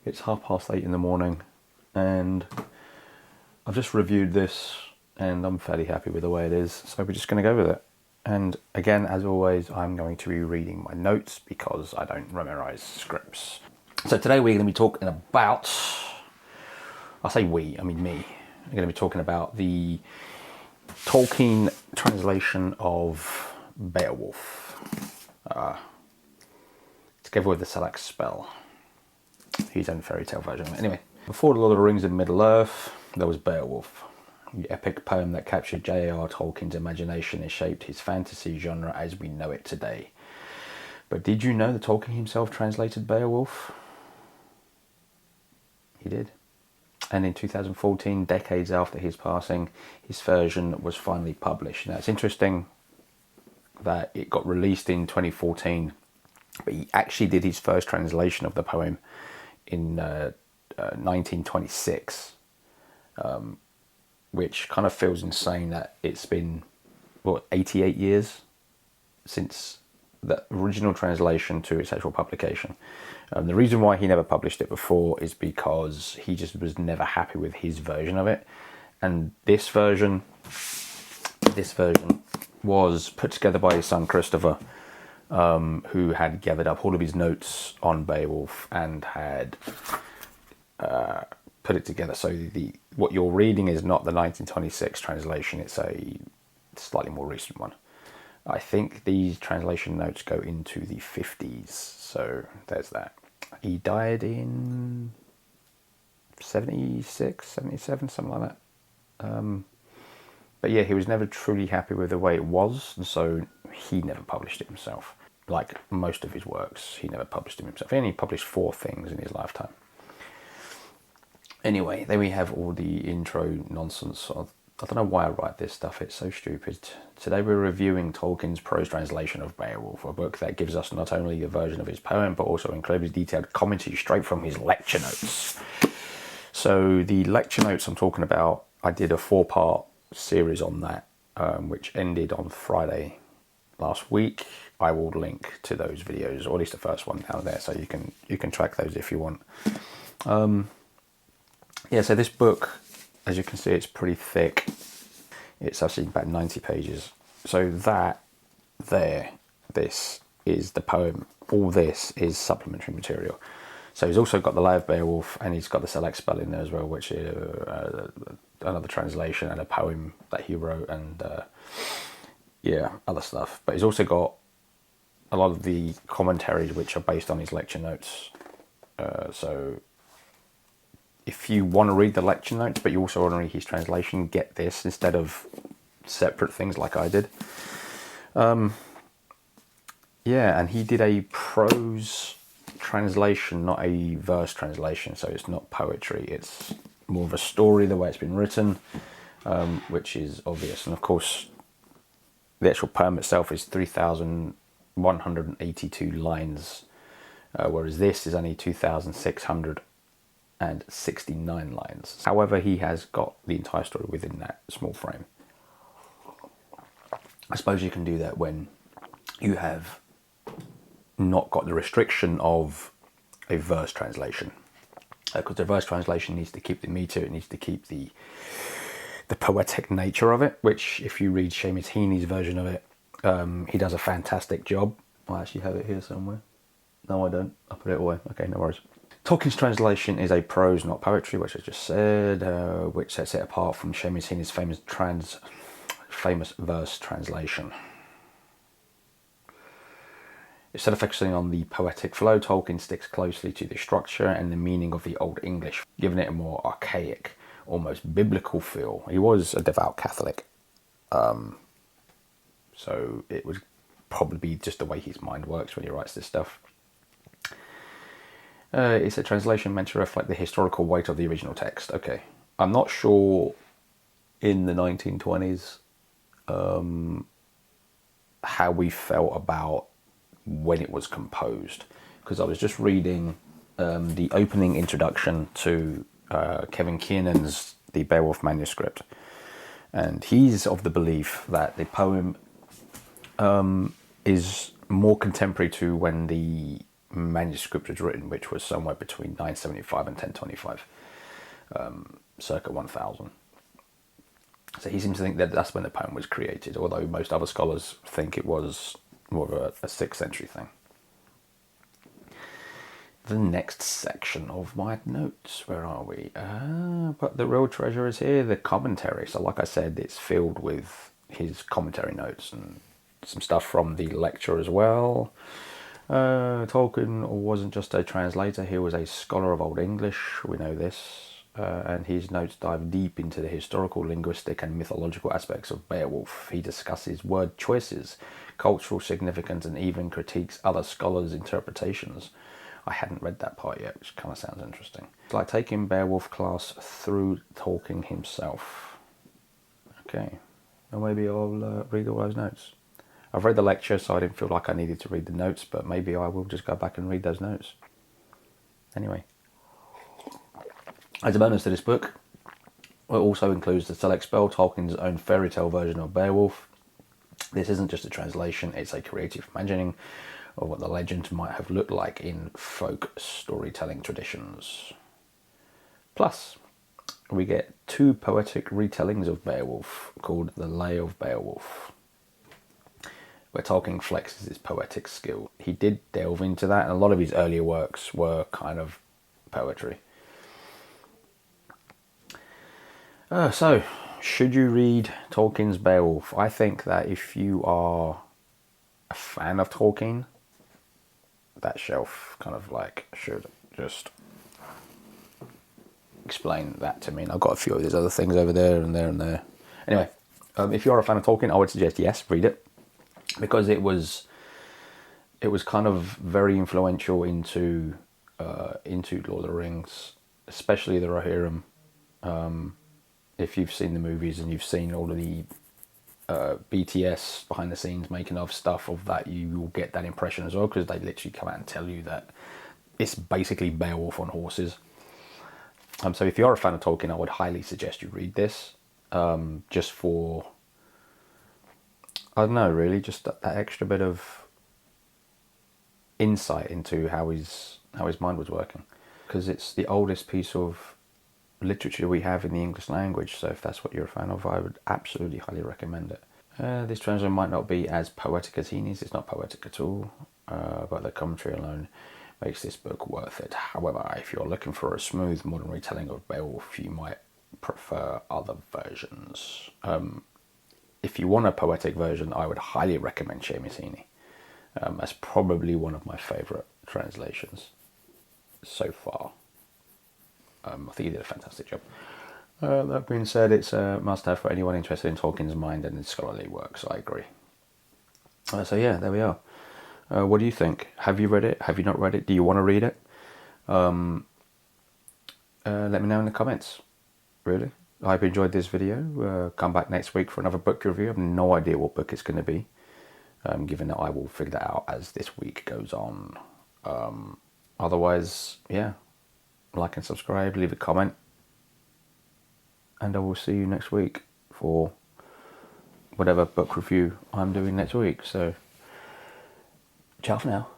It's 8:30 in the morning, and I've just reviewed this, and I'm fairly happy with the way it is, so we're just going to go with it. And again, as always, I'm going to be reading my notes because I don't memorize scripts. So today we're going to be talking about, I say we, I mean me. I'm going to be talking about the Tolkien translation of Beowulf, together with the Select spell, his own fairy tale version. Anyway, before the Lord of the Rings in Middle-earth, there was Beowulf, the epic poem that captured J.R.R. Tolkien's imagination and shaped his fantasy genre as we know it today. But did you know that Tolkien himself translated Beowulf? He did. And in 2014, decades after his passing, his version was finally published. Now, it's interesting that it got released in 2014, but he actually did his first translation of the poem in 1926, which kind of feels insane that it's been, 88 years since the original translation to its actual publication. The reason why he never published it before is because he just was never happy with his version of it. And this version was put together by his son Christopher, who had gathered up all of his notes on Beowulf and had put it together. So what you're reading is not the 1926 translation, it's a slightly more recent one. I think these translation notes go into the 50s, so there's that. He died in 76, 77, something like that. But yeah, he was never truly happy with the way it was, and so he never published it himself. Like most of his works, he never published them himself. He only published 4 things in his lifetime. Anyway, then we have all the intro nonsense. I don't know why I write this stuff, it's so stupid. Today we're reviewing Tolkien's prose translation of Beowulf, a book that gives us not only a version of his poem, but also incredibly detailed commentary straight from his lecture notes. So the lecture notes I'm talking about, I did a 4-part series on that, which ended on Friday last week. I will link to those videos, or at least the first one down there, so you can track those if you want. Yeah, so this book, as you can see, it's pretty thick. It's actually about 90 pages. So this is the poem. All this is supplementary material. So he's also got the Lay of Beowulf, and he's got the Select spell in there as well, which is another translation and a poem that he wrote, and other stuff. But he's also got a lot of the commentaries which are based on his lecture notes. So if you want to read the lecture notes, but you also want to read his translation, get this instead of separate things like I did. And he did a prose translation, not a verse translation, so it's not poetry, it's more of a story the way it's been written, which is obvious. And of course, the actual poem itself is 3,182 lines, whereas this is only 2,669 lines. However, he has got the entire story within that small frame. I suppose you can do that when you have not got the restriction of a verse translation, because the verse translation needs to keep the meter, it needs to keep the poetic nature of it, which if you read Seamus Heaney's version of it, he does a fantastic job. I actually have it here somewhere. No, I don't. I put it away. Okay, no worries. Tolkien's translation is a prose, not poetry, which I just said, which sets it apart from Seamus Heaney's famous verse translation. Instead of focusing on the poetic flow, Tolkien sticks closely to the structure and the meaning of the Old English, giving it a more archaic, almost biblical feel. He was a devout Catholic, so it would probably be just the way his mind works when he writes this stuff. It's a translation meant to reflect the historical weight of the original text. Okay, I'm not sure in the 1920s how we felt about when it was composed, because I was just reading the opening introduction to Kevin Kiernan's The Beowulf manuscript, and he's of the belief that the poem is more contemporary to when the manuscript was written, which was somewhere between 975 and 1025, circa 1000. So he seems to think that that's when the poem was created, although most other scholars think it was more of a 6th century thing. The next section of my notes, where are we? But the real treasure is here, the commentary. So like I said, it's filled with his commentary notes and some stuff from the lecture as well. Tolkien wasn't just a translator, he was a scholar of Old English, we know this. And his notes dive deep into the historical, linguistic and mythological aspects of Beowulf. He discusses word choices, cultural significance, and even critiques other scholars' interpretations. I hadn't read that part yet, which kind of sounds interesting. It's like taking Beowulf class through Tolkien himself. Okay, well, maybe I'll read all those notes. I've read the lecture, so I didn't feel like I needed to read the notes, but maybe I will just go back and read those notes. Anyway. As a bonus to this book, it also includes the select spell, Tolkien's own fairy tale version of Beowulf. This isn't just a translation, it's a creative imagining of what the legend might have looked like in folk storytelling traditions. Plus, we get 2 poetic retellings of Beowulf called The Lay of Beowulf, where Tolkien flexes his poetic skill. He did delve into that, and a lot of his earlier works were kind of poetry. So, should you read Tolkien's Beowulf? I think that if you are a fan of Tolkien, that shelf kind of like should just explain that to me. And I've got a few of these other things over there and there and there. Anyway, if you're a fan of Tolkien, I would suggest yes, read it, because it was kind of very influential into Lord of the Rings, especially the Rohirrim. If you've seen the movies and you've seen all of the BTS behind the scenes making of stuff of that, you will get that impression as well, because they literally come out and tell you that it's basically Beowulf on horses. So if you're a fan of Tolkien, I would highly suggest you read this, just for, I don't know, really, just that extra bit of insight into how his mind was working, because it's the oldest piece of literature we have in the English language, so if that's what you're a fan of, I would absolutely highly recommend it. This translation might not be as poetic as he needs, it's not poetic at all, but the commentary alone makes this book worth it. However, if you're looking for a smooth modern retelling of Beowulf, you might prefer other versions. If you want a poetic version, I would highly recommend Seamus Heaney. That's probably one of my favourite translations so far. I think he did a fantastic job. That being said, it's a must-have for anyone interested in Tolkien's mind and his scholarly works. I agree. So yeah, there we are. What do you think? Have you read it? Have you not read it? Do you want to read it? Let me know in the comments. Really, I hope you enjoyed this video. Come back next week for another book review. I have no idea what book it's going to be, given that I will figure that out as this week goes on. Otherwise, yeah. Like and subscribe, leave a comment, and I will see you next week for whatever book review I'm doing next week. So, ciao for now.